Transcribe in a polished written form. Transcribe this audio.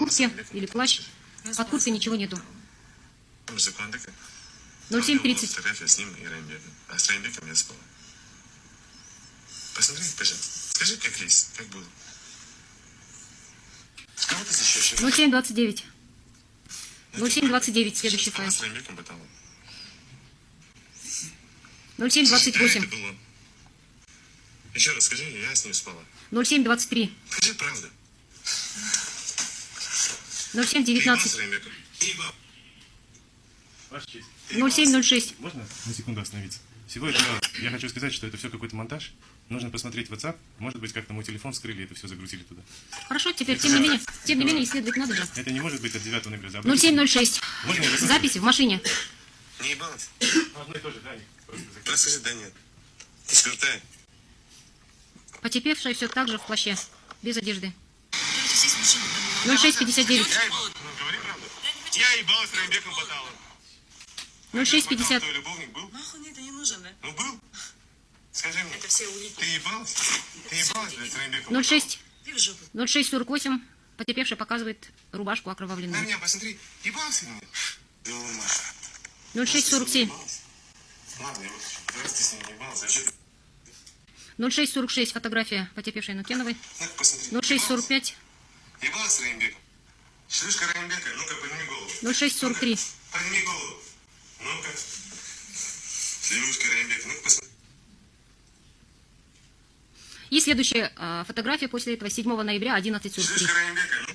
куртке или плащ. Под курткой ничего нету. 07:30. Фотография с ним и Раймбеком. А с Раймбеком я спала. Посмотри, пожалуйста. Скажи, как есть, как было. Кого ты защищаешь? 07:29. 07:29 следующий файл. С Раймбеком пытала. 07:28. Еще раз скажи, я с ним спала. 07:23. Скажи правду. 07:19. 07:06. Можно на секунду остановиться? Всего это я хочу сказать, что это все какой-то монтаж. Нужно посмотреть WhatsApp. Может быть, как-то мой телефон вскрыли, это все загрузили туда. Хорошо, теперь, тем не менее, исследовать надо же. Это не может быть от 9 ноября. 07:06. Можно я Записи в машине. Не ебалась? Одно и то же, да? Просто скажи, да нет. Ты скрутая. Потепевшая все так же в плаще. Без одежды. 06:59. Говори правду. Я ебалась с Раймбеком пытала. 06:50. Твой любовник был? Нахуй мне это не нужно, да? Ну был. Скажи мне. Это все улики. Ты ебалась? Ты ебалась, блядь, с Раймбеком? 06. Ты в жопу. 06:48. Потепевшая показывает рубашку На окровавленную. меня посмотри. Ебался или нет? Да Маша. 06:47. Ладно, я выключу. Раз ты с ним не ебалась, зачем ты? 06:46. Фотография потепевшей Нукеновой. Ну-ка посмотри. 06:45. Ебалась с Раймбеком? Шлюшка Раймбека, ну-ка подними голову. 06:43. Подними голову. Ну-ка. Шлюшка Раймбека, ну-ка посмотри. И следующая фотография после этого 7 ноября 11:43. Шлюшка Раймбека,